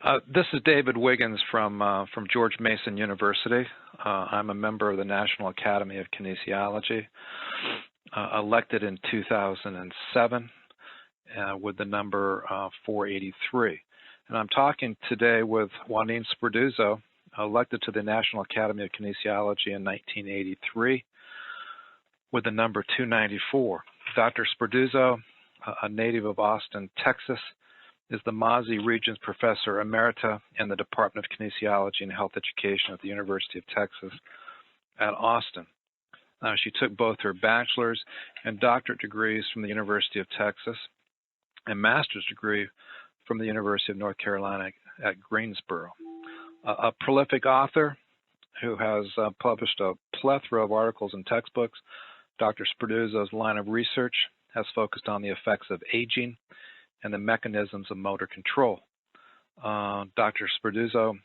This is David Wiggins from George Mason University. I'm a member of the National Academy of Kinesiology, elected in 2007 with the number 483. And I'm talking today with Waneen Spirduso, elected to the National Academy of Kinesiology in 1983 with the number 294. Dr. Spirduso, a native of Austin, Texas, is the Mozzie Regents Professor Emerita in the Department of Kinesiology and Health Education at the University of Texas at Austin. She took both her bachelor's and doctorate degrees from the University of Texas and master's degree from the University of North Carolina at Greensboro. A prolific author who has published a plethora of articles and textbooks, Dr. Spirduso's line of research has focused on the effects of aging and the mechanisms of motor control. Dr. Spirduso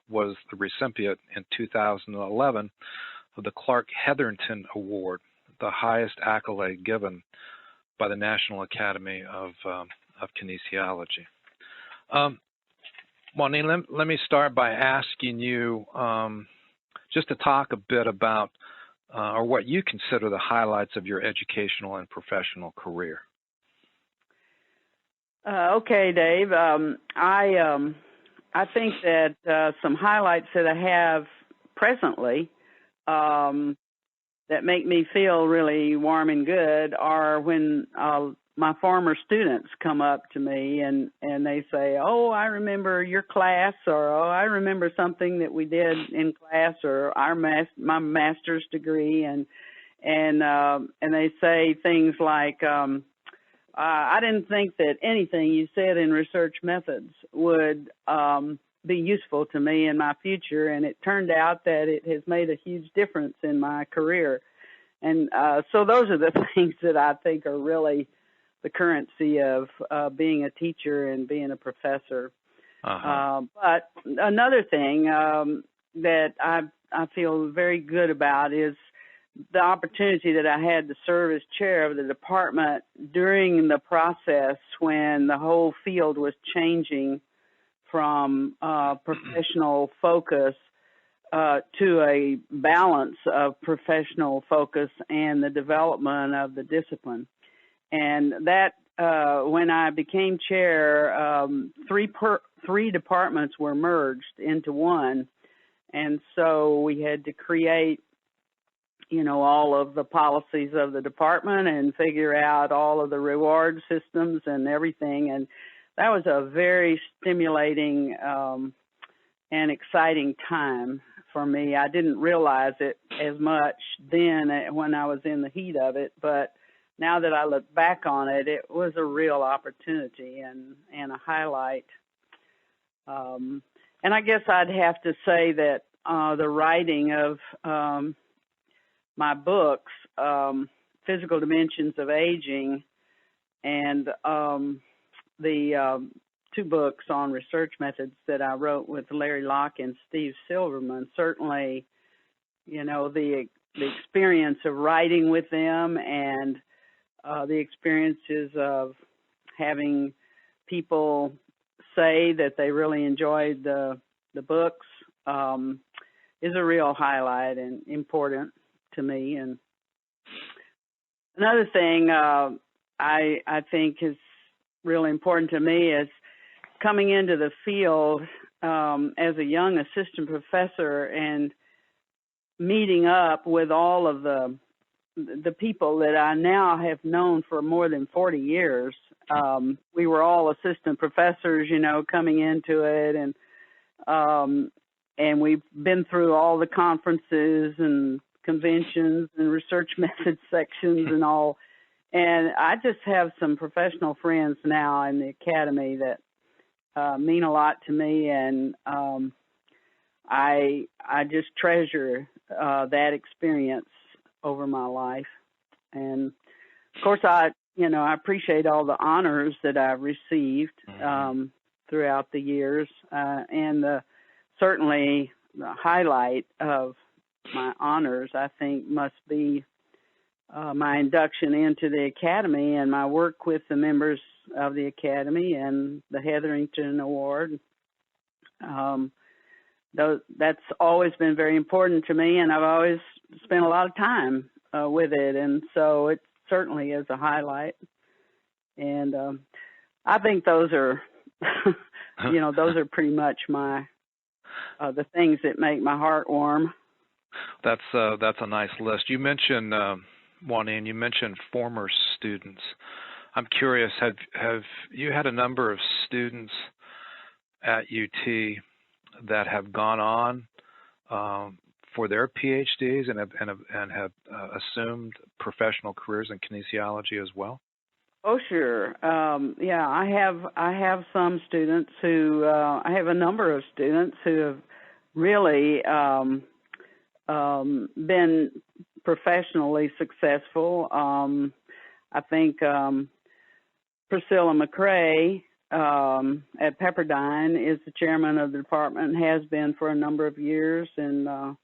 was the recipient in 2011 of the Clark Hetherington Award, the highest accolade given by the National Academy of Kinesiology. Waneen, let me start by asking you just to talk a bit about or what you consider the highlights of your educational and professional career. Okay, Dave. I think that some highlights that I have presently that make me feel really warm and good are when my former students come up to me and they say, "Oh, I remember your class," or "Oh, I remember something that we did in class," or my master's degree, and they say things like, "I didn't think that anything you said in research methods would be useful to me in my future, and it turned out that it has made a huge difference in my career." And so those are the things that I think are really the currency of being a teacher and being a professor. But another thing that I feel very good about is the opportunity that I had to serve as chair of the department during the process when the whole field was changing from professional focus to a balance of professional focus and the development of the discipline. And that, when I became chair, three departments were merged into one. And so we had to create, all of the policies of the department and figure out all of the reward systems and everything. And that was a very stimulating and exciting time for me. I didn't realize it as much then when I was in the heat of it, but now that I look back on it, it was a real opportunity and a highlight. And I guess I'd have to say that the writing of my books, Physical Dimensions of Aging, and the two books on research methods that I wrote with Larry Locke and Steve Silverman, certainly, the experience of writing with them and the experiences of having people say that they really enjoyed the books is a real highlight and important to me. And another thing I think is really important to me is coming into the field as a young assistant professor and meeting up with all of the people that I now have known for more than 40 years. We were all assistant professors, coming into it, and we've been through all the conferences and conventions and research methods sections and all. And I just have some professional friends now in the academy that mean a lot to me, and I just treasure that experience over my life. And of course, I appreciate all the honors that I've received throughout the years, and certainly the highlight of my honors, I think, must be my induction into the Academy and my work with the members of the Academy and the Hetherington Award. That's always been very important to me, and I've always spent a lot of time with it, and so it certainly is a highlight. And I think those are, those are pretty much the things that make my heart warm. That's a nice list. You mentioned, Waneen, you mentioned former students. I'm curious, have you had a number of students at UT that have gone on for their PhDs and have assumed professional careers in kinesiology as well? Oh, sure. Yeah, I have some students who I have a number of students who have really been professionally successful. I think Priscilla McCrae at Pepperdine is the chairman of the department and has been for a number of years, and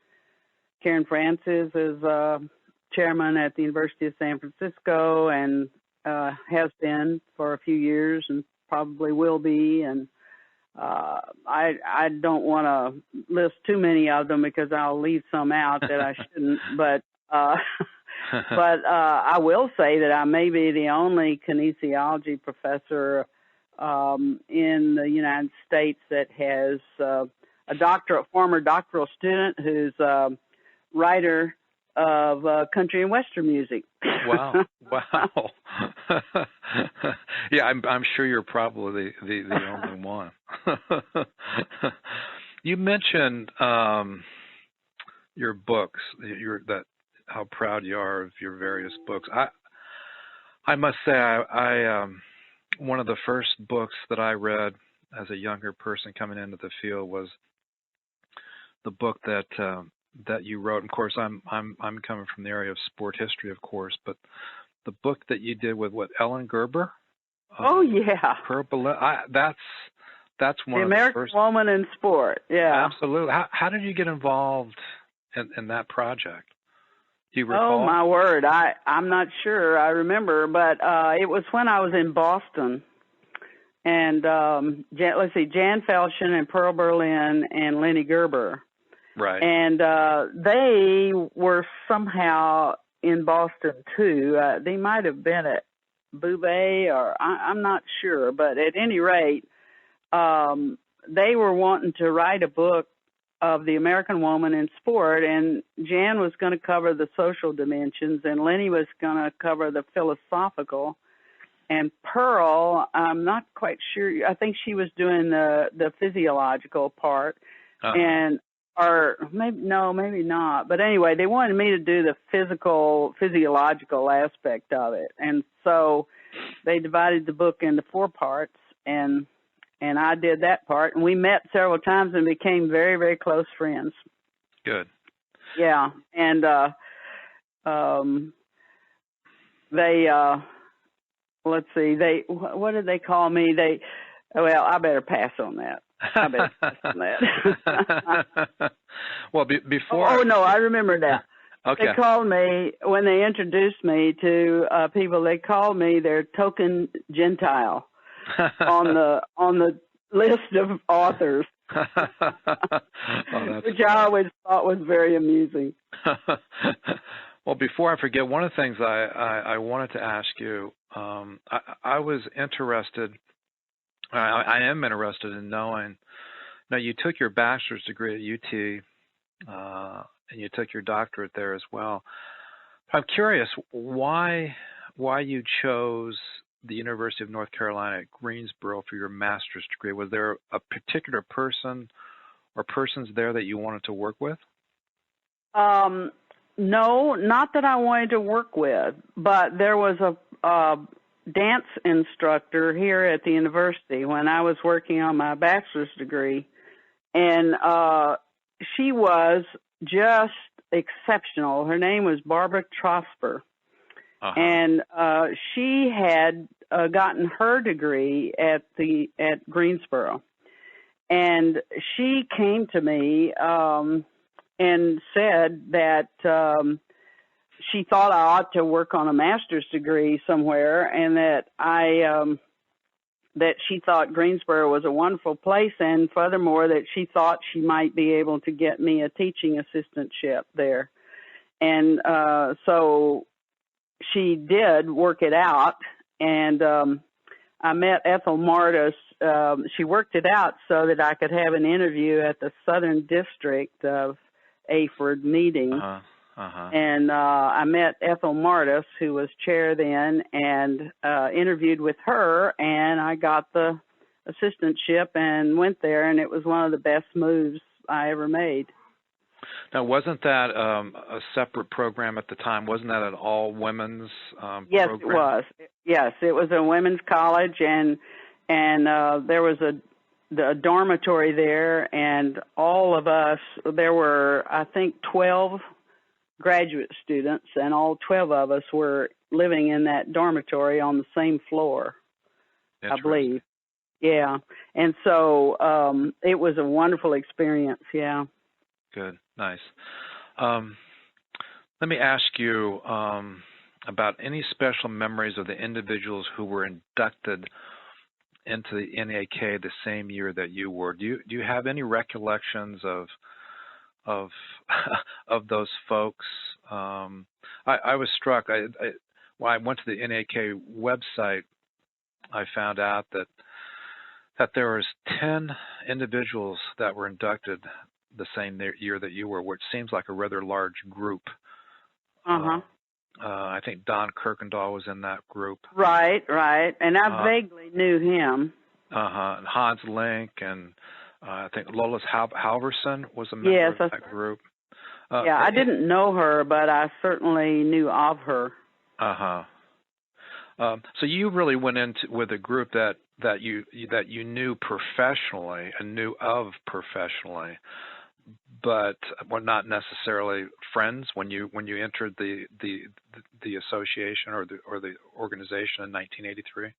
Karen Francis is chairman at the University of San Francisco and has been for a few years and probably will be. And I don't want to list too many of them because I'll leave some out that I shouldn't, but but I will say that I may be the only kinesiology professor in the United States that has a former doctoral student who's a writer of country and western music. Wow! Wow! Yeah, I'm sure you're probably the only one. You mentioned your books. How proud you are of your various books. I must say, I one of the first books that I read as a younger person coming into the field was the book that you wrote. Of course, I'm coming from the area of sport history, of course, but the book that you did with Ellen Gerber. Oh yeah. That's one the of American the first. Woman in Sport. Yeah. Absolutely. How did you get involved in that project? Do you recall? Oh my word, I'm not sure. I remember, but it was when I was in Boston, and Jan Felschen and Pearl Berlin and Lenny Gerber. Right. And they were somehow in Boston too. They might have been at Bouvet, or I'm not sure, but at any rate, they were wanting to write a book of the American woman in sport, and Jan was going to cover the social dimensions, and Lenny was going to cover the philosophical, and Pearl, I'm not quite sure. I think she was doing the physiological part, and or maybe not. But anyway, they wanted me to do the physiological aspect of it, and so they divided the book into 4 parts, and I did that part, and we met several times and became very, very close friends. Good. Yeah, and they let's see, what did they call me? I better pass on that. Well, before. Oh no, I remember that. Okay. They called me when they introduced me to people. They called me their token Gentile on the list of authors, which I always thought was very amusing. Well, before I forget, one of the things I wanted to ask you, I was interested. I am interested in knowing. Now, you took your bachelor's degree at UT, and you took your doctorate there as well. I'm curious why you chose the University of North Carolina at Greensboro for your master's degree. Was there a particular person or persons there that you wanted to work with? No, not that I wanted to work with, but there was a dance instructor here at the university when I was working on my bachelor's degree, and she was just exceptional. Her name was Barbara Trosper. And she had gotten her degree at Greensboro, and she came to me and said that she thought I ought to work on a master's degree somewhere, and that that she thought Greensboro was a wonderful place, and furthermore that she thought she might be able to get me a teaching assistantship there. And so she did work it out, and I met Ethel Martis. She worked it out so that I could have an interview at the Southern District of AFORD meeting. And I met Ethel Martis, who was chair then, and interviewed with her, and I got the assistantship and went there, and it was one of the best moves I ever made. Now, wasn't that a separate program at the time? Wasn't that an all-women's Yes, program? it was. Yes, it was a women's college, and there was a dormitory there, and all of us, there were, I think, 12 graduate students, and all 12 of us were living in that dormitory on the same floor, I believe. Yeah, and so it was a wonderful experience, yeah. Good, nice. Let me ask you about any special memories of the individuals who were inducted into the NAK the same year that you were. Do you have any recollections of those folks? I was struck. When I went to the NAK website, I found out that there was 10 individuals that were inducted the same year that you were, which seems like a rather large group. I think Don Kirkendall was in that group. Right, and I vaguely knew him. And Hans Link, and I think Lolis Halverson was a member of that group. Yeah, I didn't know her, but I certainly knew of her. So you really went into with a group that you knew professionally and knew of professionally, but were not necessarily friends when you entered the association or the organization in 1983.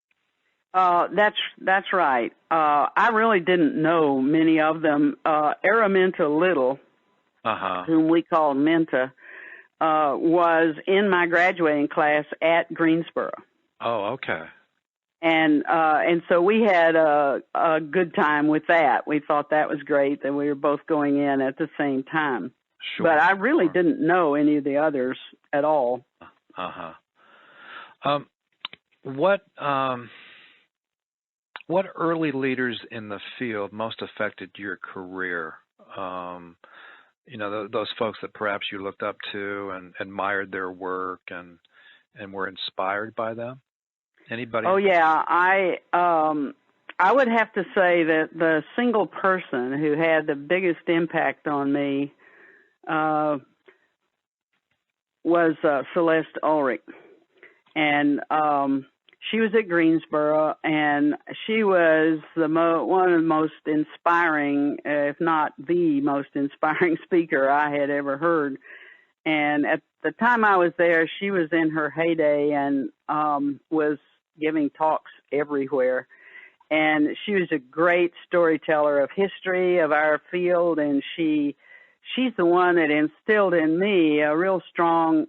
That's right. I really didn't know many of them. Araminta Little, whom we called Minta, was in my graduating class at Greensboro. Oh, okay. And so we had a good time with that. We thought that was great that we were both going in at the same time. Sure. But I really didn't know any of the others at all. What early leaders in the field most affected your career? Those folks that perhaps you looked up to and admired their work and were inspired by them? Anybody? Oh yeah, I would have to say that the single person who had the biggest impact on me was Celeste Ulrich, and she was at Greensboro, and she was one of the most inspiring, if not the most inspiring speaker I had ever heard. And at the time I was there, she was in her heyday and was giving talks everywhere. And she was a great storyteller of history of our field, and she's the one that instilled in me a real strong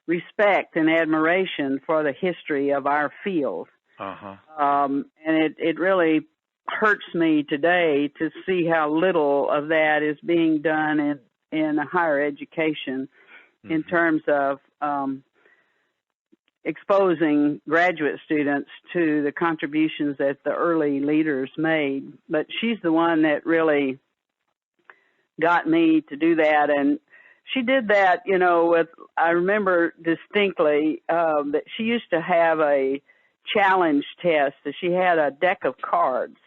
respect and admiration for the history of our field. And it really hurts me today to see how little of that is being done in higher education in terms of exposing graduate students to the contributions that the early leaders made. But she's the one that really got me to do that. And she did that, I remember distinctly that she used to have a challenge test. She had a deck of cards.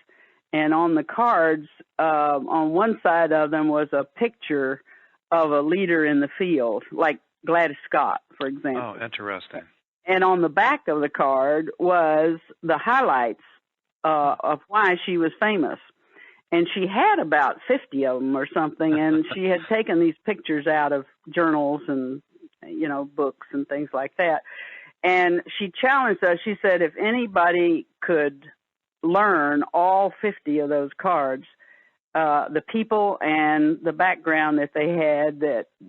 And on the cards, on one side of them was a picture of a leader in the field, like Gladys Scott, for example. Oh, interesting. And on the back of the card was the highlights of why she was famous. And she had about 50 of them or something, and she had taken these pictures out of journals and, books and things like that. And she challenged us. She said if anybody could learn all 50 of those cards, the people and the background that they had,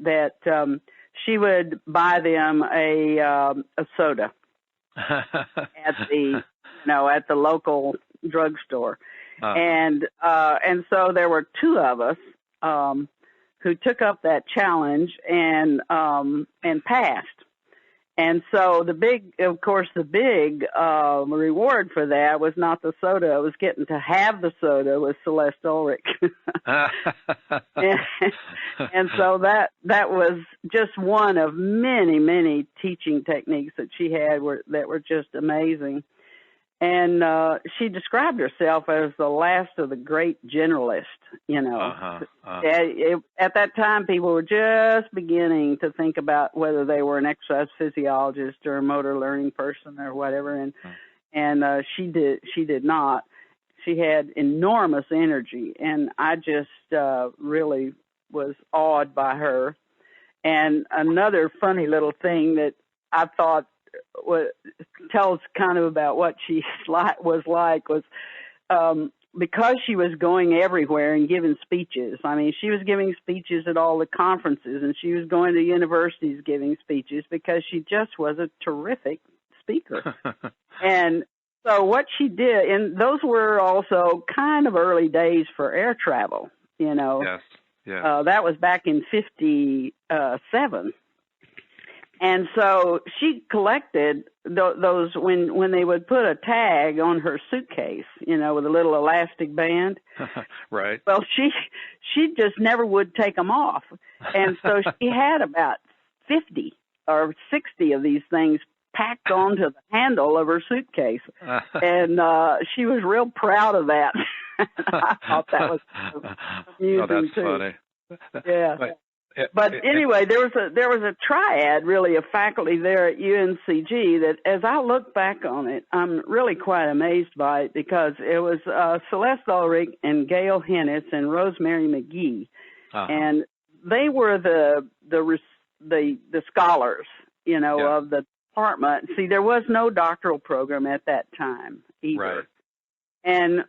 that she would buy them a soda at the at the local drugstore. And so there were two of us who took up that challenge and passed. And so the big reward for that was not the soda. It was getting to have the soda with Celeste Ulrich. and so that was just one of many, many teaching techniques that she had that were just amazing. And she described herself as the last of the great generalists, At that time, people were just beginning to think about whether they were an exercise physiologist or a motor learning person or whatever. And she did not. She had enormous energy, and I just really was awed by her. And another funny little thing that I thought tells kind of about what she was because she was going everywhere and giving speeches. I mean, she was giving speeches at all the conferences, and she was going to universities giving speeches because she just was a terrific speaker. And so what she did, and those were also kind of early days for air travel, Yes. Yeah. That was back in 1957. And so she collected those when they would put a tag on her suitcase, with a little elastic band. Right. Well, she just never would take them off. And so she had about 50 or 60 of these things packed onto the handle of her suitcase. And she was real proud of that. I thought that was amusing, that's too. Funny. Yeah. But anyway, there was a triad, really, of faculty there at UNCG that, as I look back on it, I'm really quite amazed by it, because it was Celeste Ulrich and Gail Hennis and Rosemary McGee, and they were the scholars, of the department. See, there was no doctoral program at that time either, right. And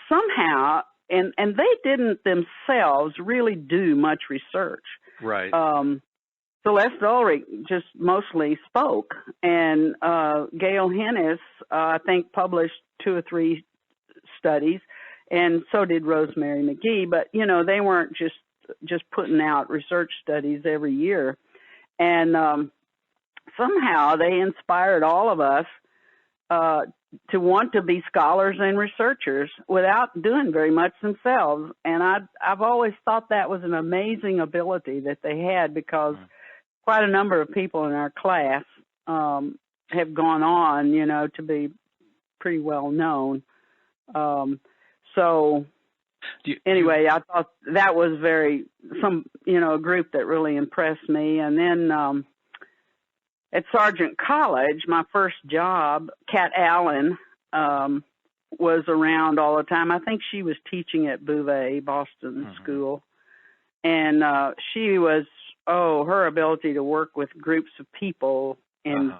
somehow. And they didn't themselves really do much research. Right. Celeste Ulrich just mostly spoke, and Gail Hennis, I think, published 2 or 3 studies, and so did Rosemary McGee. But they weren't just putting out research studies every year, and somehow they inspired all of us to want to be scholars and researchers without doing very much themselves. And I've always thought that was an amazing ability that they had, because quite a number of people in our class have gone on, to be pretty well known. Anyway, I thought that was a group that really impressed me. And then at Sargent College, my first job, Kat Allen was around all the time. I think she was teaching at Bouvet, Boston School. And she was, her ability to work with groups of people in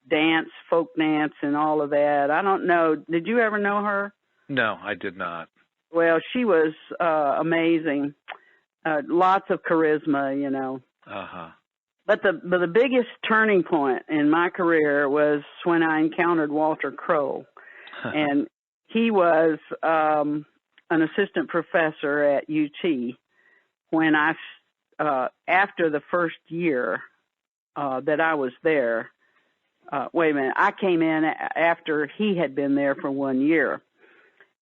dance, folk dance, and all of that. I don't know. Did you ever know her? No, I did not. Well, she was amazing. Lots of charisma, But the biggest turning point in my career was when I encountered Walter Crow, and he was an assistant professor at UT when after the first year that I was there. Wait a minute, I came in after he had been there for 1 year,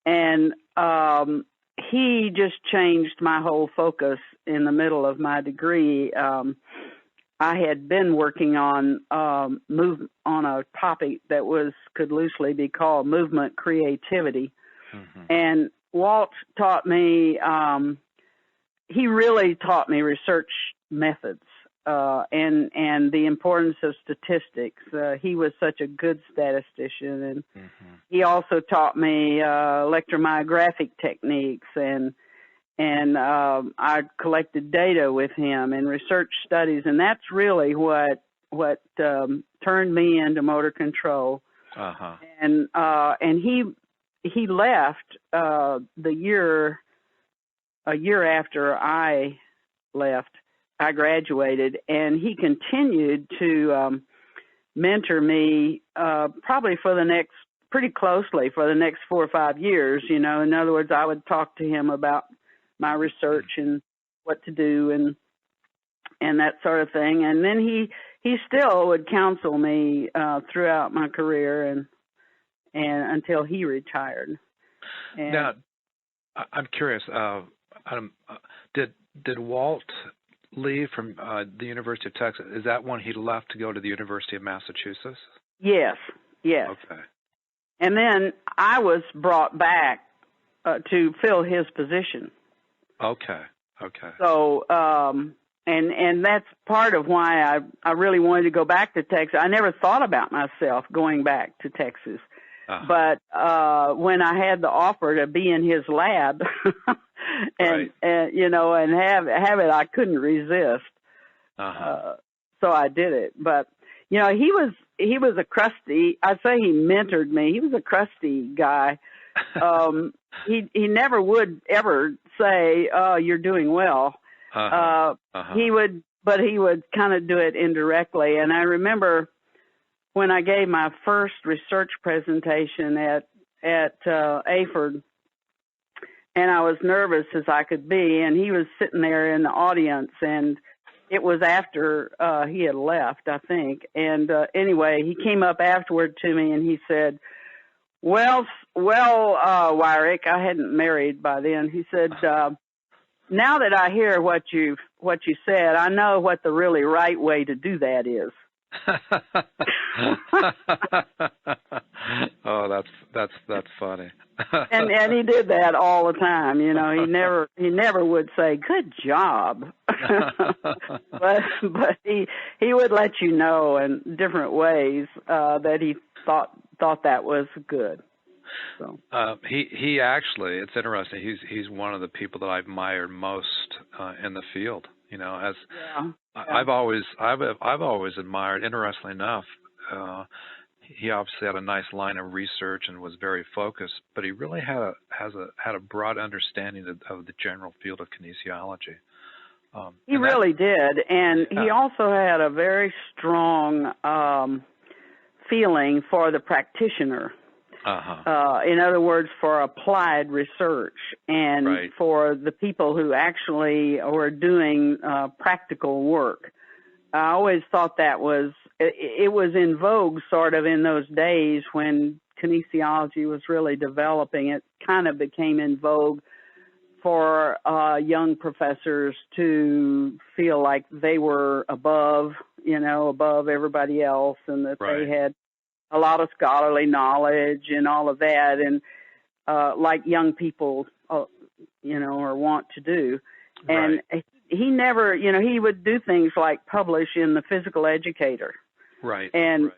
and he just changed my whole focus in the middle of my degree. I had been working on on a topic that could loosely be called movement creativity, and Walt taught me. He really taught me research methods and the importance of statistics. He was such a good statistician, and he also taught me electromyographic techniques and I collected data with him and research studies, and that's really what turned me into motor control. And he left a year after I left I graduated, and he continued to mentor me probably pretty closely for the next 4 or 5 years. In other words, I would talk to him about my research and what to do and that sort of thing. And then he still would counsel me throughout my career and until he retired. And now, I'm curious. Did Walt leave from the University of Texas? Is that when he left to go to the University of Massachusetts? Yes. Okay. And then I was brought back to fill his position. Okay. So, and that's part of why I really wanted to go back to Texas. I never thought about myself going back to Texas. But when I had the offer to be in his lab and have it, I couldn't resist. So I did it. But he was a crusty. I say he mentored me. He was a crusty guy. He never would ever say, "Oh, you're doing well." He would kind of do it indirectly. And I remember when I gave my first research presentation at AFERD, and I was nervous as I could be, and he was sitting there in the audience, and it was after he had left, I think. And anyway, he came up afterward to me and he said, well, Wyrick, I hadn't married by then. He said, now that I hear what you said, I know what the really right way to do that is. Oh, that's funny. and he did that all the time. He never would say good job, but he would let you know in different ways that he thought that was good. So he actually, it's interesting. He's one of the people that I've admired most in the field. I've always admired. Interestingly enough, he obviously had a nice line of research and was very focused, but he really had a broad understanding of the general field of kinesiology. He really did, and he also had a very strong feeling for the practitioner. In other words, for applied research and for the people who actually were doing practical work. I always thought that it was in vogue sort of in those days when kinesiology was really developing. It kind of became in vogue for young professors to feel like they were above everybody else, and that they had a lot of scholarly knowledge and all of that, and like young people, are want to do. And he never, he would do things like publish in the Physical Educator,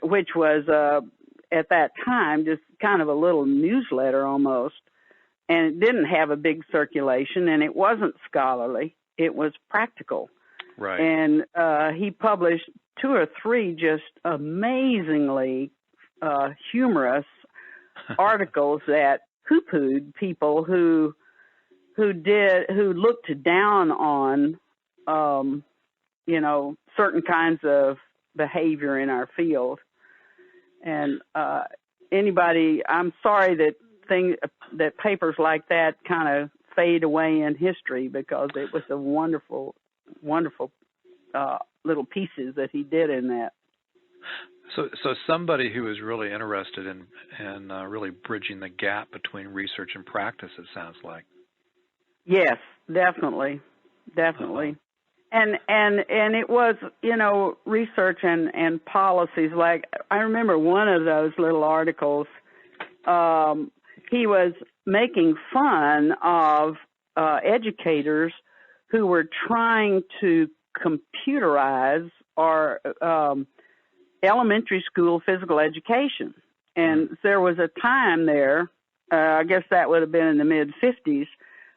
which was at that time just kind of a little newsletter almost, and it didn't have a big circulation, and it wasn't scholarly; it was practical. And he published 2 or 3 just amazingly humorous articles that poo-pooed people who looked down on certain kinds of behavior in our field. And I'm sorry that papers like that kind of fade away in history, because it was a wonderful little pieces that he did in that. So somebody who is really interested in really bridging the gap between research and practice, it sounds like. Yes, definitely. And it was, research and policies. Like, I remember one of those little articles, he was making fun of educators who were trying to computerize our elementary school physical education. And there was a time there, I guess that would have been in the mid-50s,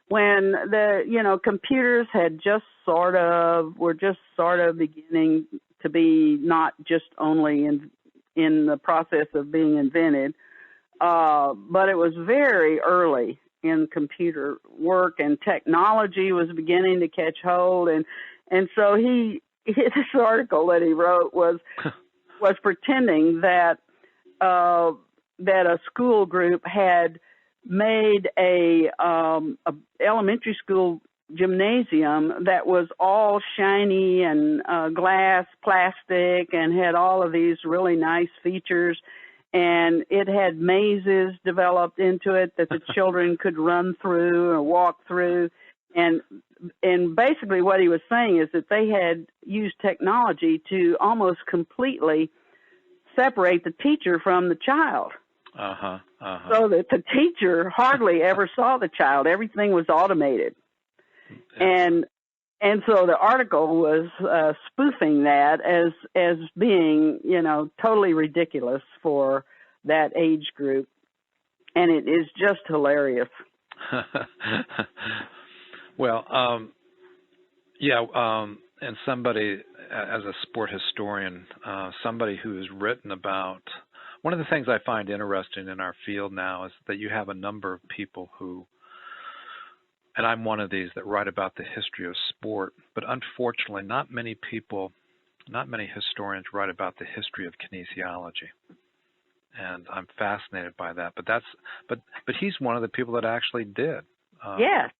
when the, computers had were just sort of beginning to be not just only in the process of being invented, but it was very early in computer work, and technology was beginning to catch hold. And And so this article that he wrote was pretending that a school group had made a elementary school gymnasium that was all shiny and glass, plastic, and had all of these really nice features. And it had mazes developed into it that the children could run through or walk through. And basically what he was saying is that they had used technology to almost completely separate the teacher from the child. So that the teacher hardly ever saw the child. Everything was automated. And so the article was spoofing that as being, totally ridiculous for that age group. And it is just hilarious. Well, and somebody, as a sport historian, somebody who has written about, one of the things I find interesting in our field now is that you have a number of people who, and I'm one of these, that write about the history of sport, but unfortunately not many historians write about the history of kinesiology. And I'm fascinated by that. But he's one of the people that actually did. Yes.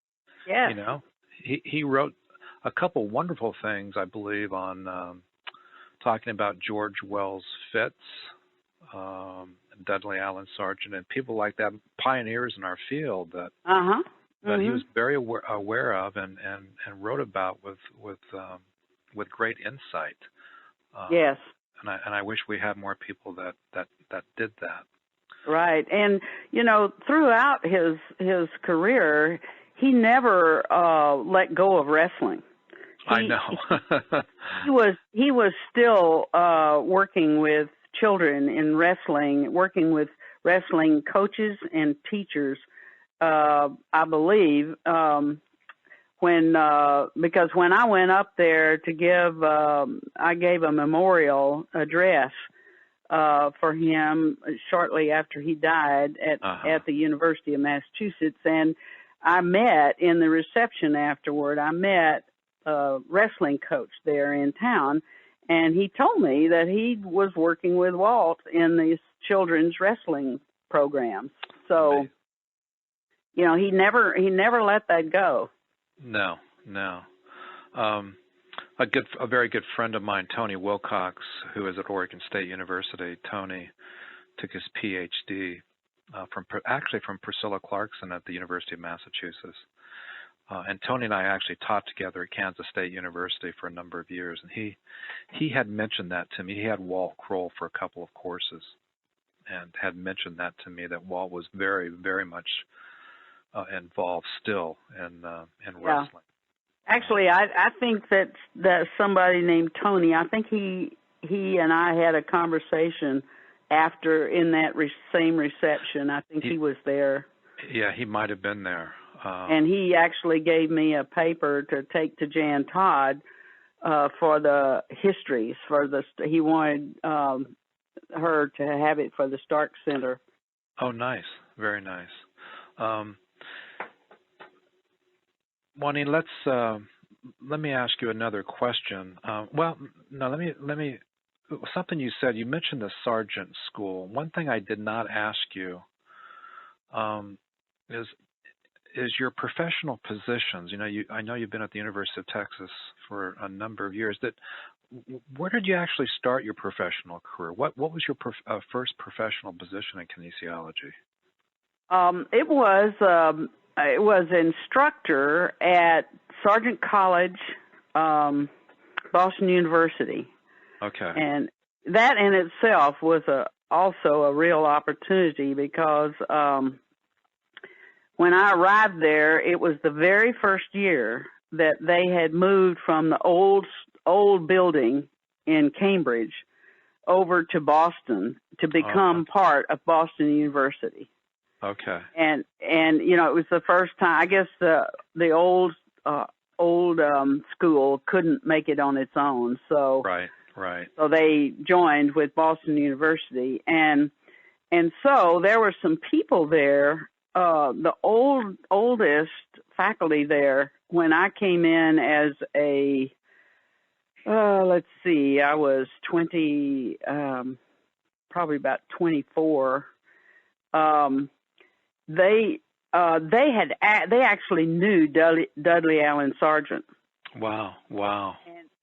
He wrote a couple wonderful things, I believe, on talking about George Wells Fitz, Dudley Allen Sargent, and people like that, pioneers in our field that he was very aware of and wrote about with great insight. Yes. And I wish we had more people that did that. Right. And throughout his career, he never let go of wrestling. I know. he was still working with children in wrestling, working with wrestling coaches and teachers. I believe because when I went up there to give, I gave a memorial address for him shortly after he died at the University of Massachusetts, and I met in the reception afterward. I met a wrestling coach there in town, and he told me that he was working with Walt in these children's wrestling programs. So, he never let that go. No. A very good friend of mine, Tony Wilcox, who is at Oregon State University. Tony took his PhD from Priscilla Clarkson at the University of Massachusetts. And Tony and I actually taught together at Kansas State University for a number of years. And he had mentioned that to me. He had Walt Kroll for a couple of courses and had mentioned that to me, that Walt was very, very much involved still in wrestling. Actually, I think that somebody named Tony, I think he and I had a conversation after in that same reception. I think he was there. Yeah, he might have been there. And he actually gave me a paper to take to Jan Todd for the histories. He wanted her to have it for the Stark Center. Oh, nice. Very nice. Waneen, let me ask you another question. Let me. Something you said. You mentioned the Sargent School. One thing I did not ask you is your professional positions. I know you've been at the University of Texas for a number of years. Where did you actually start your professional career? What was your first professional position in kinesiology? It was instructor at Sargent College, Boston University. Okay. And that in itself was also a real opportunity because when I arrived there, it was the very first year that they had moved from the old building in Cambridge over to Boston to become part of Boston University. Okay. And it was the first time. I guess the old school couldn't make it on its own, so right. So they joined with Boston University, and so there were some people there. The oldest faculty there, when I came in as a Let's see. I was 20, probably about 24. They actually knew Dudley Allen Sargent. Wow.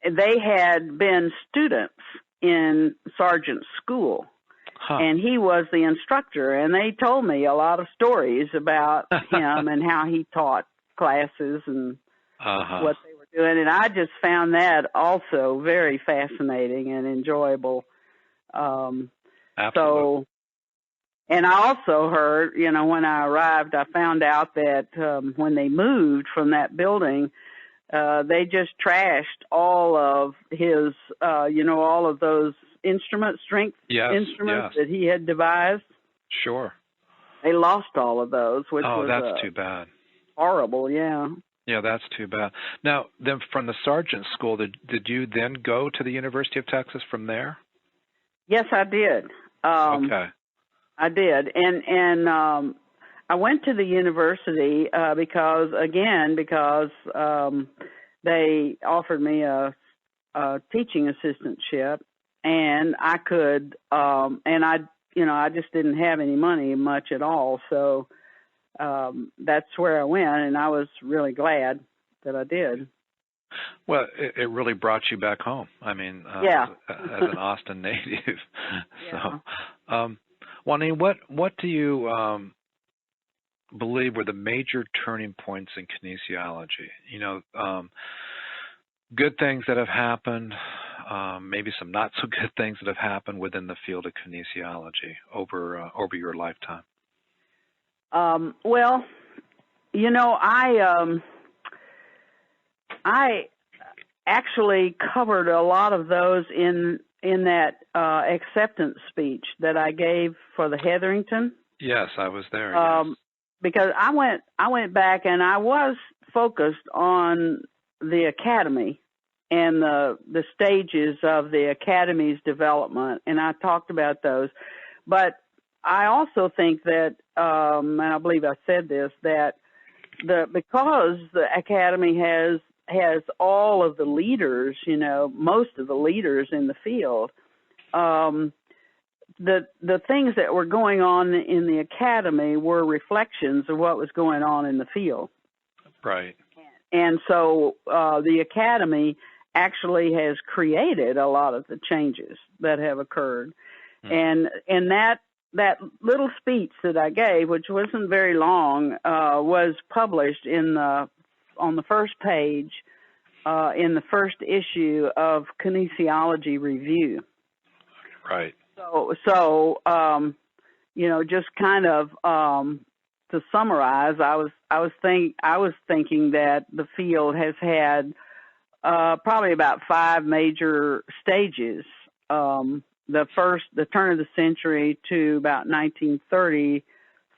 And they had been students in Sargent's school. Huh. And he was the instructor, and they told me a lot of stories about him and how he taught classes and what they were doing. And I just found that also very fascinating and enjoyable. Absolutely. So, and I also heard, when I arrived, I found out that when they moved from that building, they just trashed all of his, all of those strength instruments that he had devised. Sure. They lost all of those, which was that's too bad. Horrible, yeah. Yeah, that's too bad. Now, then from the Sargent School, did you then go to the University of Texas from there? Yes, I did. Okay. I did, and I went to the university because they offered me a teaching assistantship, and I could, I just didn't have any money much at all, so that's where I went, and I was really glad that I did. Well, it really brought you back home. I mean, yeah. as an Austin native. Yeah. So, Waneen, what do you believe were the major turning points in kinesiology? Good things that have happened, maybe some not so good things that have happened within the field of kinesiology over your lifetime. Well, I actually covered a lot of those in that acceptance speech that I gave for the Hetherington. Yes, I was there. Yes. Because I went back and I was focused on the academy and the stages of the academy's development, and I talked about those. But I also think that, and I believe I said this, that because the academy has all of the leaders, most of the leaders in the field, the things that were going on in the academy were reflections of what was going on in the field. Right. And so the academy actually has created a lot of the changes that have occurred. Mm. And that little speech that I gave, which wasn't very long, was published on the first page in the first issue of Kinesiology Review. Right. So just kind of to summarize, I was thinking that the field has had probably about 5 major stages. The turn of the century to about 1930,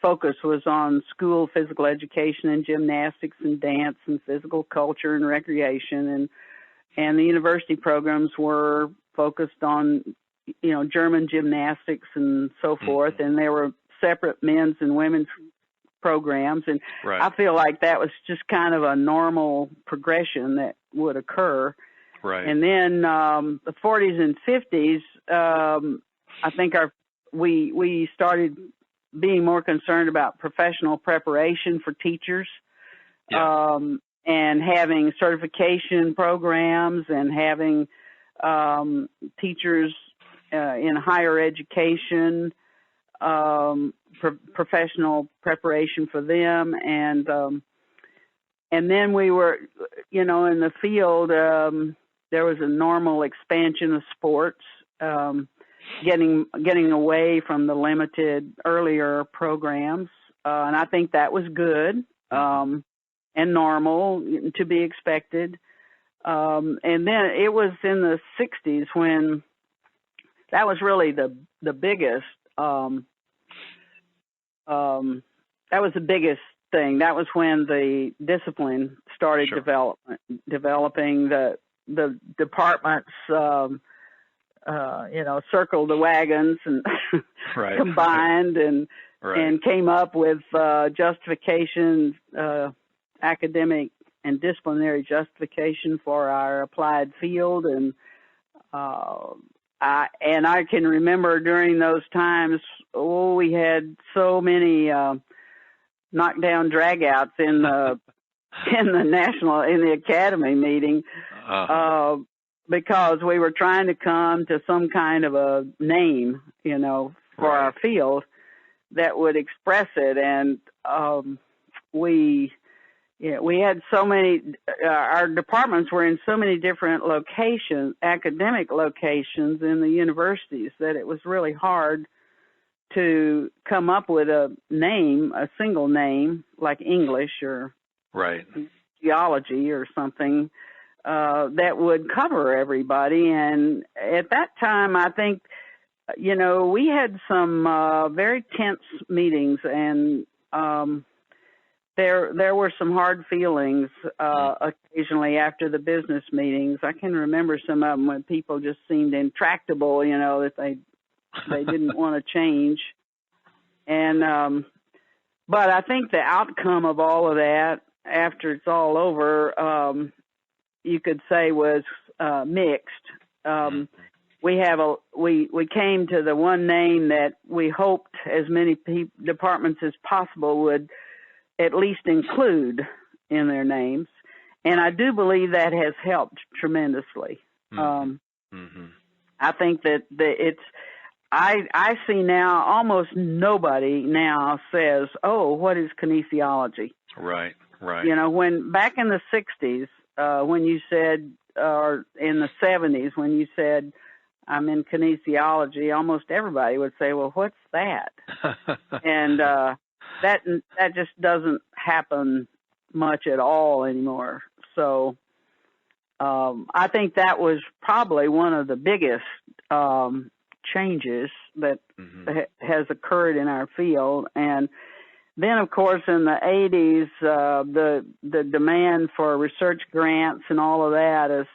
focus was on school physical education and gymnastics and dance and physical culture and recreation, and the university programs were focused on German gymnastics and so forth, and there were separate men's and women's programs, and right. I feel like that was just kind of a normal progression that would occur. Right. And then the 40s and 50s, I think we started being more concerned about professional preparation for teachers, and having certification programs and having teachers in higher education, professional preparation for them, and then we were, in the field. There was a normal expansion of sports, getting away from the limited earlier programs, and I think that was good and normal to be expected. And then it was in the 60s when that was really the biggest. That was the biggest thing. That was when the discipline started developing. The departments, circled the wagons and right. combined and right. and came up with justification, academic and disciplinary justification for our applied field. And I can remember during those times, we had so many knockdown dragouts in the in the academy meeting, because we were trying to come to some kind of a name, for our field that would express it. And we had so many, our departments were in so many different locations, academic locations in the universities, that it was really hard to come up with a name, a single name, like English or geology or something, that would cover everybody. And at that time, I think, we had some very tense meetings, and there were some hard feelings occasionally after the business meetings. I can remember some of them when people just seemed intractable, that they didn't want to change. And but I think the outcome of all of that, after it's all over, you could say was mixed. We came to the one name that we hoped as many departments as possible would at least include in their names, and I do believe that has helped tremendously. I think that I see now almost nobody now says, "Oh, what is kinesiology?" Right. When back in the 60s, when you said, or in the 70s, when you said, "I'm in kinesiology," almost everybody would say, "Well, what's that?" And that just doesn't happen much at all anymore. So I think that was probably one of the biggest changes that has occurred in our field. And then, of course, in the 80s, the demand for research grants and all of that has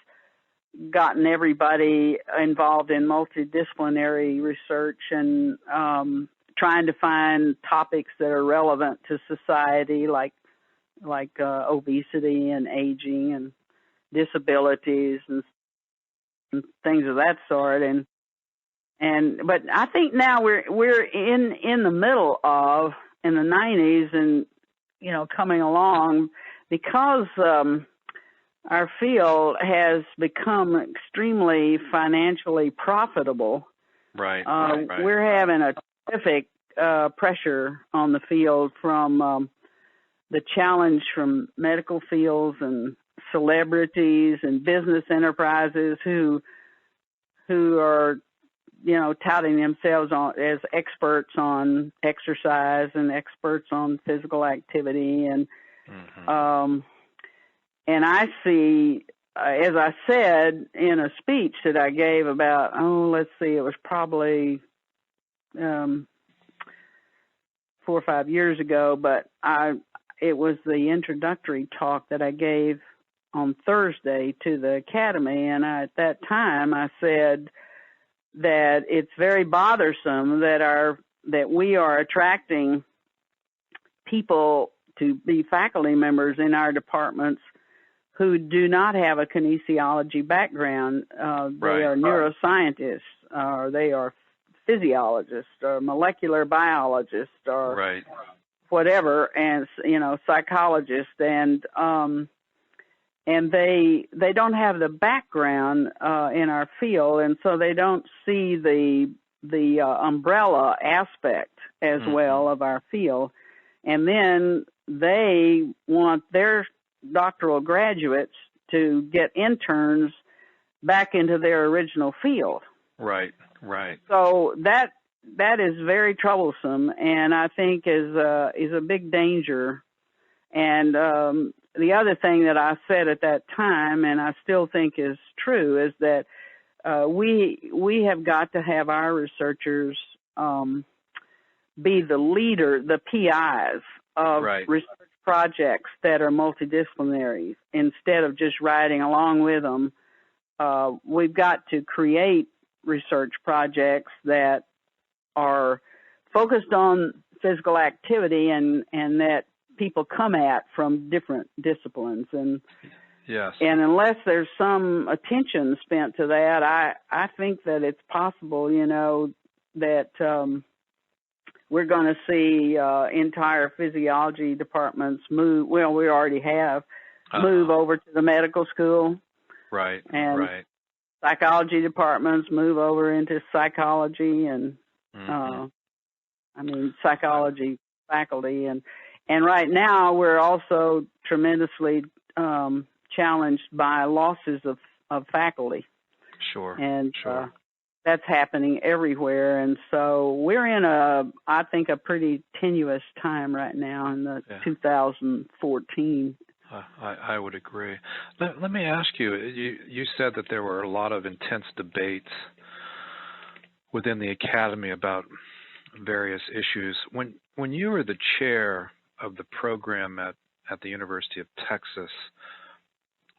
gotten everybody involved in multidisciplinary research and trying to find topics that are relevant to society, like obesity and aging and disabilities and things of that sort. But I think now we're in the middle of, in the 90s, and coming along, because our field has become extremely financially profitable. We're having a terrific pressure on the field from the challenge from medical fields and celebrities and business enterprises who are touting themselves as experts on exercise and experts on physical activity. And and I see, as I said in a speech that I gave about, it was probably 4 or 5 years ago, but it was the introductory talk that I gave on Thursday to the Academy. And at that time I said that it's very bothersome that we are attracting people to be faculty members in our departments who do not have a kinesiology background. They are neuroscientists, or they are physiologists, or molecular biologists, or whatever, and psychologists, and they don't have the background in our field, and so they don't see the umbrella aspect as well of our field. And then they want their doctoral graduates to get interns back into their original field. So that is very troublesome, and I think is a big danger. And the other thing that I said at that time, and I still think is true, is that we have got to have our researchers be the leader, the PIs of research projects that are multidisciplinary, instead of just riding along with them. We've got to create research projects that are focused on physical activity and that people come at from different disciplines. And yes. And unless there's some attention spent to that, I think that it's possible, that we're going to see entire physiology departments move. Well, we already have move over to the medical school. Right. And right. psychology departments move over into psychology and psychology faculty. And right now we're also tremendously challenged by losses of faculty. Sure. And sure. That's happening everywhere. And so we're in I think, a pretty tenuous time right now in the 2014. I would agree. Let me ask you, you said that there were a lot of intense debates within the academy about various issues. When you were the chair of the program at the University of Texas,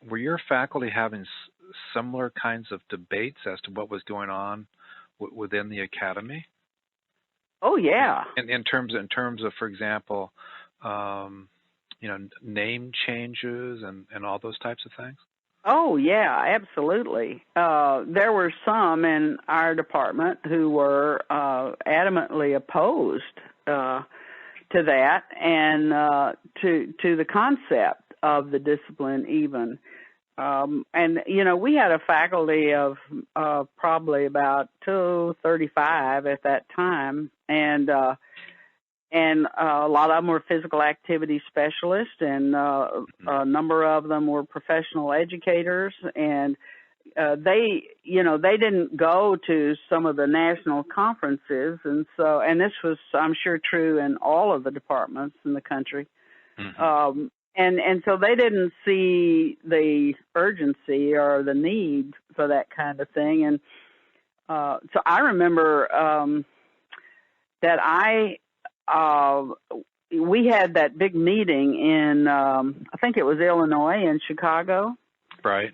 were your faculty having similar kinds of debates as to what was going on within the academy? Oh yeah. In terms of, for example, name changes and all those types of things? Oh yeah, absolutely. There were some in our department who were adamantly opposed to that and to the concept of the discipline even. We had a faculty of probably about 35 at that time, and a lot of them were physical activity specialists, and a number of them were professional educators, and they didn't go to some of the national conferences, and this was, I'm sure, true in all of the departments in the country. Mm-hmm. And so they didn't see the urgency or the need for that kind of thing. And so I remember that we had that big meeting in, I think it was Illinois, in Chicago. Right.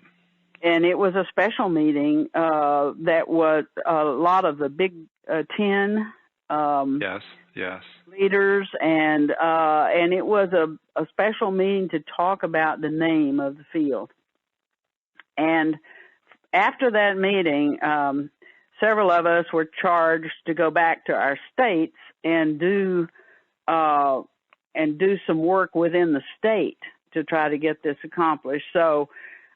And it was a special meeting that was a lot of the Big Ten yes. leaders, and it was a special meeting to talk about the name of the field. And after that meeting, several of us were charged to go back to our states and do some work within the state to try to get this accomplished. So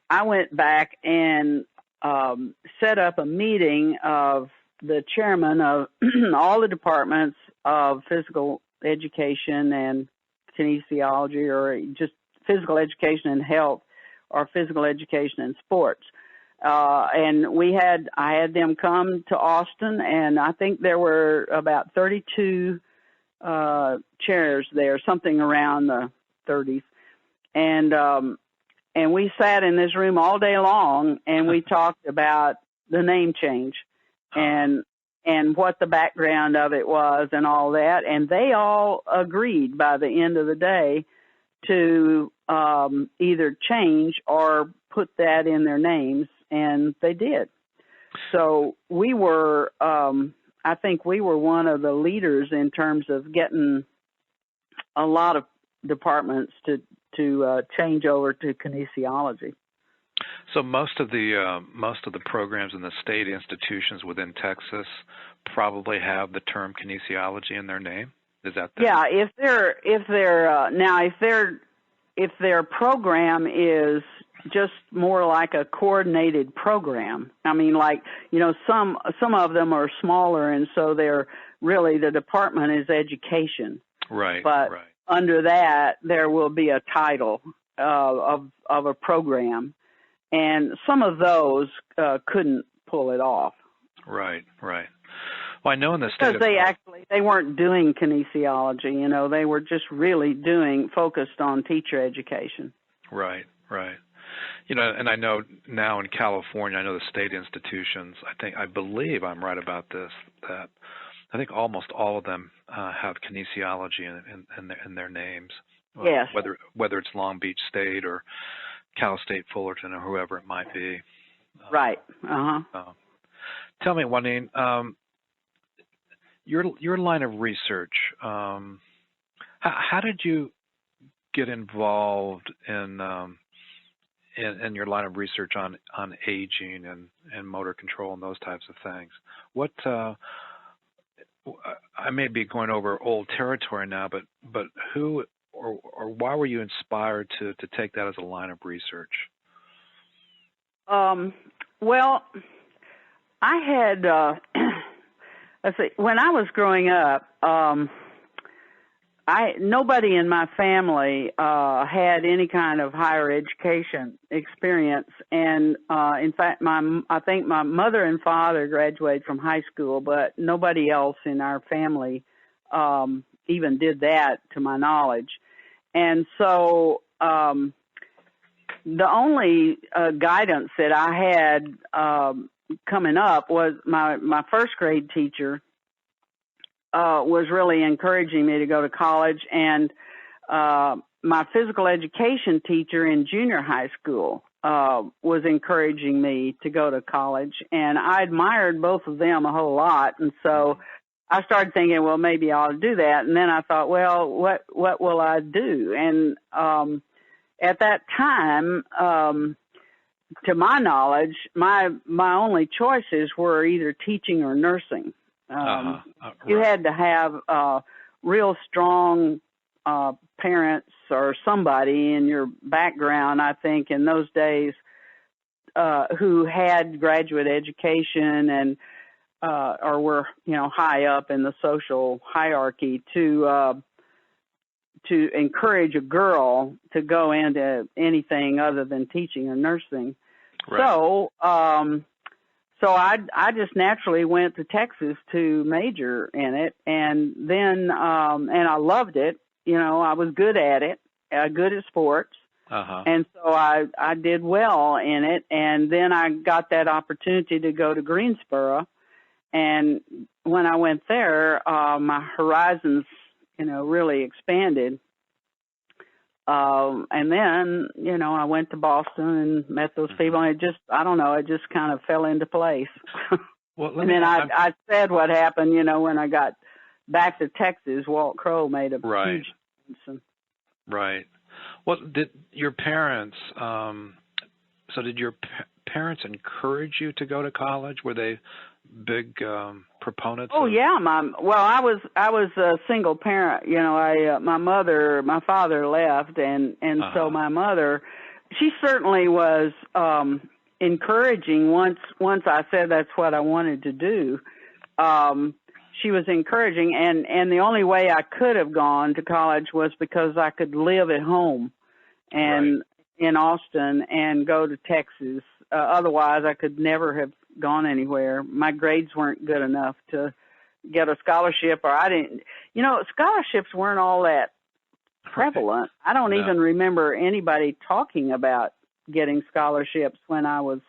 I went back and set up a meeting of the chairman of all the departments of physical education and kinesiology, or just physical education and health, or physical education and sports. And I had them come to Austin, and I think there were about 32 chairs there, something around the 30s. And we sat in this room all day long, and we talked about the name change and what the background of it was and all that. And they all agreed by the end of the day to either change or put that in their names, and they did. So we were, I think we were one of the leaders in terms of getting a lot of departments to change over to kinesiology. So most of the programs in the state institutions within Texas probably have the term kinesiology in their name. Is that the... Yeah, if their program is just more like a coordinated program. I mean, some of them are smaller, and so they're really, the department is education. Right. But right. Under that, there will be a title of a program. And some of those couldn't pull it off. Right. Well, I know in the state because they weren't doing kinesiology. They were just really focused on teacher education. Right. And I know now in California, I know the state institutions, I believe I'm right about this, that I think almost all of them have kinesiology in their names. Yes. Whether it's Long Beach State or Cal State Fullerton or whoever it might be. Right. Tell me, Waneen, your line of research, how did you get involved in your line of research on aging and motor control and those types of things? What I may be going over old territory now, but who or why were you inspired to take that as a line of research? Well, I had let's see, when I was growing up, nobody in my family had any kind of higher education experience, and in fact, I think my mother and father graduated from high school, but nobody else in our family even did that, to my knowledge. And so the only guidance that I had coming up was my first grade teacher was really encouraging me to go to college, and my physical education teacher in junior high school was encouraging me to go to college, and I admired both of them a whole lot, and so I started thinking, well, maybe I ought to do that, and then I thought, well, what will I do? And at that time, to my knowledge, my only choices were either teaching or nursing. You had to have real strong parents or somebody in your background, I think, in those days, who had graduate education and or were, high up in the social hierarchy to encourage a girl to go into anything other than teaching or nursing. Right. So I just naturally went to Texas to major in it, and then and I loved it. I was good at it, good at sports, and so I did well in it. And then I got that opportunity to go to Greensboro, and when I went there, my horizons, really expanded. And then, I went to Boston and met those people, and it just kind of fell into place. Well, and then I said what happened, when I got back to Texas. Walt Crowe made a huge difference. Right. Well, did your parents, did your parents encourage you to go to college? Were they big proponents? Oh, yeah. I was a single parent. My father left, and so my mother, she certainly was encouraging once I said that's what I wanted to do. She was encouraging, and the only way I could have gone to college was because I could live at home and in Austin and go to Texas. Otherwise, I could never have gone anywhere. My grades weren't good enough to get a scholarship, or I didn't. Scholarships weren't all that prevalent. I don't even remember anybody talking about getting scholarships when I was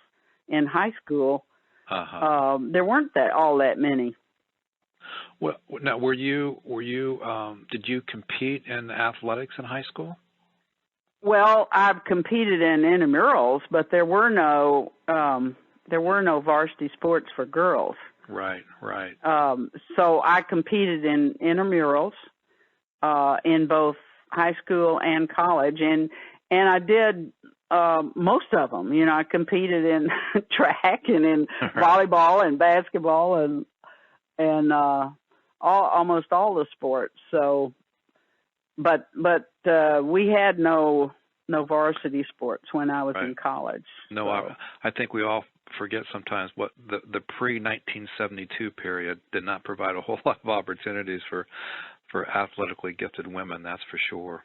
in high school. There weren't all that many. Well, now, did you compete in athletics in high school? Well, I've competed in intramurals, but there were no varsity sports for girls. Right. So I competed in intramurals in both high school and college, and I did most of them. I competed in track and in volleyball and basketball and almost all the sports. So, but we had no varsity sports when I was in college. No, so. I think we all forget sometimes what the pre-1972 period did not provide a whole lot of opportunities for athletically gifted women. That's for sure.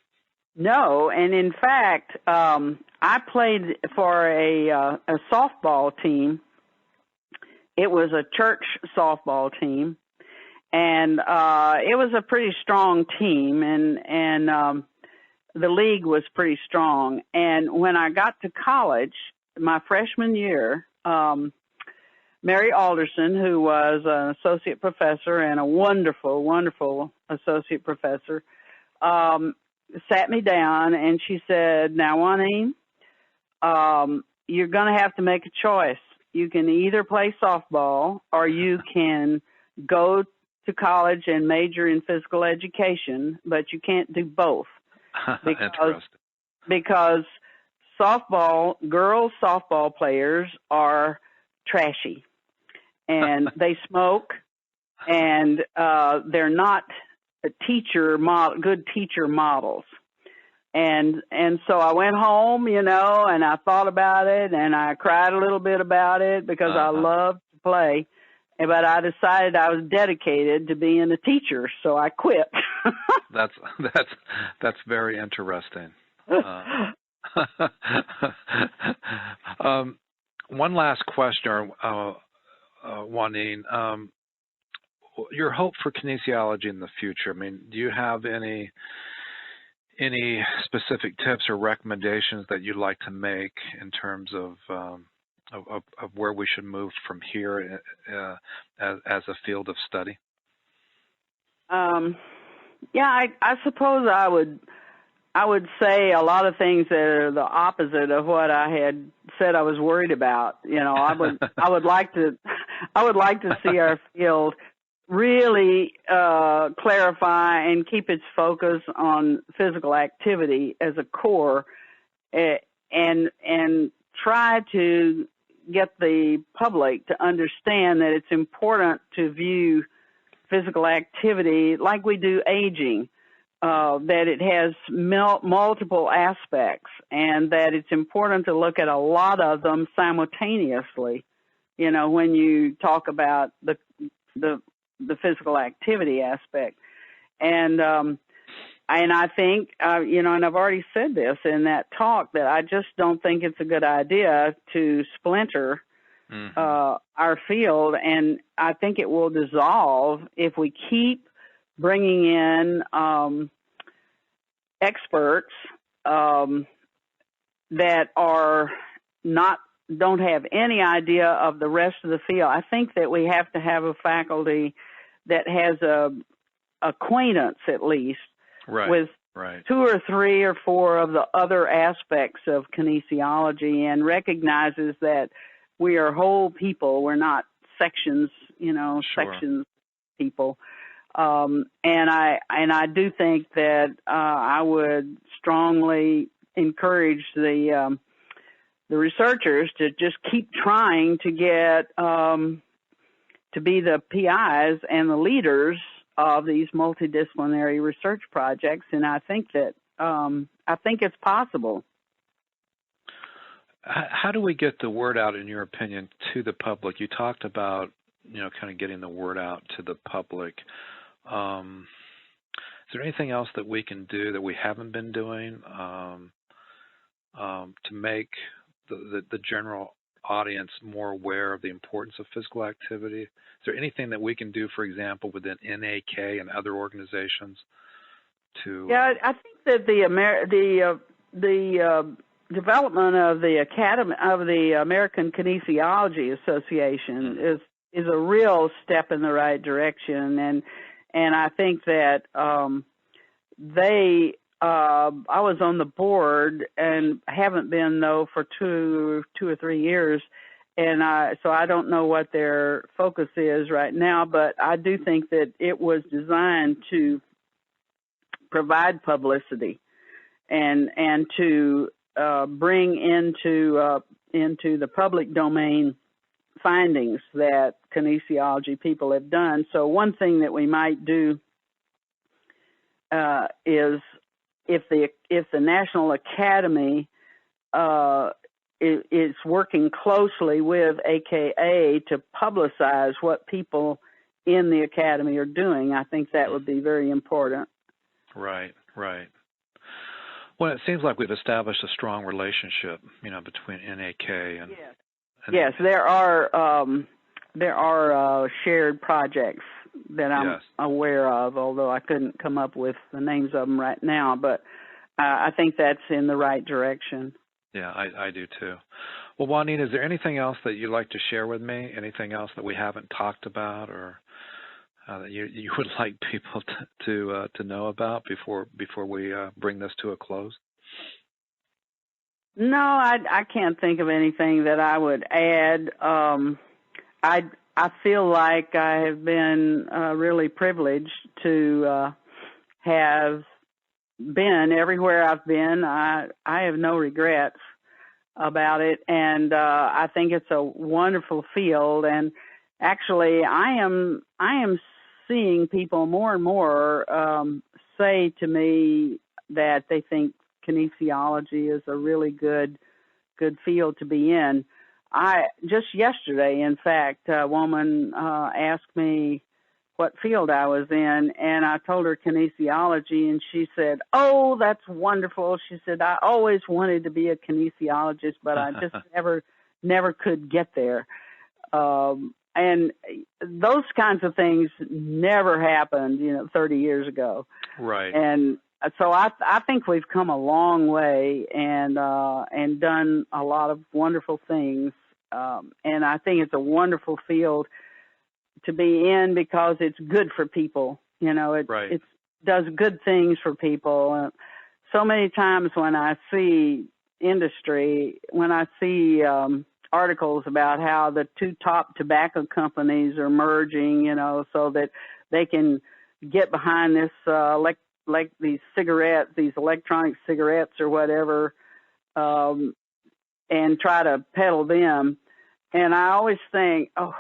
No, and in fact, I played for a softball team. It was a church softball team, and it was a pretty strong team, and the league was pretty strong. And when I got to college, my freshman year, Mary Alderson, who was an associate professor and a wonderful, wonderful associate professor, sat me down and she said, "Now, Waneen, you're going to have to make a choice. You can either play softball or you can go to college and major in physical education, but you can't do both. because girls softball players are trashy, and they smoke, and they're not good teacher models. And so I went home, and I thought about it, and I cried a little bit about it because I love to play, but I decided I was dedicated to being a teacher, so I quit. That's very interesting. One last question, Waneen. Your hope for kinesiology in the future. I mean, do you have any specific tips or recommendations that you'd like to make in terms of where we should move from here as a field of study? Yeah, I suppose I would say a lot of things that are the opposite of what I had said I was worried about. I would like to see our field really clarify and keep its focus on physical activity as a core, and try to get the public to understand that it's important to view physical activity like we do aging, that it has multiple aspects, and that it's important to look at a lot of them simultaneously, when you talk about the physical activity aspect. And I think, and I've already said this in that talk, that I just don't think it's a good idea to splinter our field, and I think it will dissolve if we keep bringing in experts that don't have any idea of the rest of the field. I think that we have to have a faculty that has a acquaintance at least with 2 or 3 or 4 of the other aspects of kinesiology, and recognizes that we are whole people. We're not sections, sections people. And I do think that I would strongly encourage the researchers to just keep trying to get to be the PIs and the leaders of these multidisciplinary research projects, and I think that I think it's possible. How do we get the word out, in your opinion, to the public? You talked about kind of getting the word out to the public. Is there anything else that we can do that we haven't been doing to make the general audience more aware of the importance of physical activity? Is there anything that we can do, for example, within FNAK and other organizations to? Yeah, I think that the development of the Academy of the American Kinesiology Association is a real step in the right direction, and I think that I was on the board and haven't been though for two or 3 years, and so I don't know what their focus is right now, but I do think that it was designed to provide publicity and to bring into the public domain findings that kinesiology people have done. So one thing that we might do is if the National Academy is working closely with AKA to publicize what people in the Academy are doing, I think that would be very important. Right. Well, it seems like we've established a strong relationship, between FNAK and. Yes, there are shared projects that I'm aware of, although I couldn't come up with the names of them right now. But I think that's in the right direction. Yeah, I do too. Well, Waneen, is there anything else that you'd like to share with me? Anything else that we haven't talked about, or that you would like people to know about before we bring this to a close? No, I can't think of anything that I would add. I feel like I have been really privileged to have been, everywhere I've been, I have no regrets about it, and I think it's a wonderful field. And actually, I am seeing people more and more say to me that they think kinesiology is a really good field to be in. Just yesterday, in fact, a woman asked me what field I was in, and I told her kinesiology, and she said, "Oh, that's wonderful." She said, "I always wanted to be a kinesiologist, but I just never could get there." And those kinds of things never happened, 30 years ago. Right. And so I think we've come a long way and done a lot of wonderful things. And I think it's a wonderful field to be in because it's good for people. It does good things for people. So many times when I see industry, when I see articles about how the two top tobacco companies are merging, so that they can get behind this like these cigarettes, these electronic cigarettes or whatever, and try to peddle them. And I always think, oh,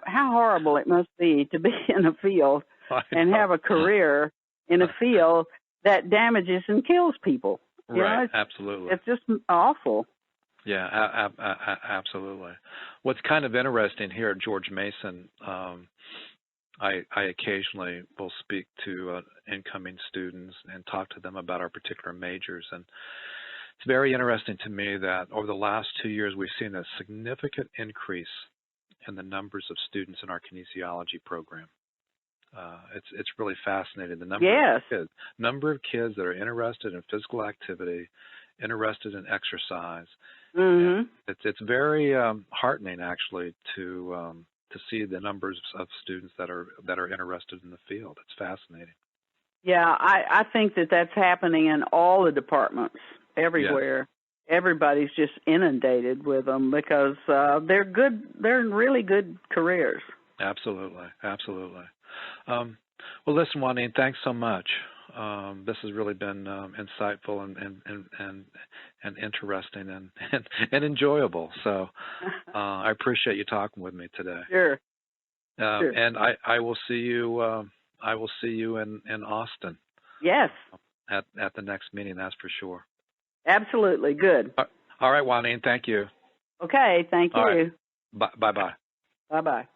how horrible it must be to be in a field and have a career in a field that damages and kills people. Right, absolutely. It's just awful. Yeah, absolutely. What's kind of interesting here at George Mason, I occasionally will speak to incoming students and talk to them about our particular majors. And it's very interesting to me that over the last 2 years, we've seen a significant increase in the numbers of students in our kinesiology program. It's really fascinating. The number of kids that are interested in physical activity, interested in exercise. Mm-hmm. It's very heartening, actually, to see the numbers of students that are interested in the field. It's fascinating. Yeah, I think that's happening in all the departments, everywhere. Yes. Everybody's just inundated with them because they're good. They're really good careers. Absolutely. Well, listen, Waneen, thanks so much. This has really been insightful and interesting and enjoyable. So I appreciate you talking with me today. Sure. And I will see you. I will see you in Austin. Yes. At the next meeting, that's for sure. Absolutely. Good. All right, Waneen. Thank you. Okay. Thank you. All right. Bye-bye. Bye-bye.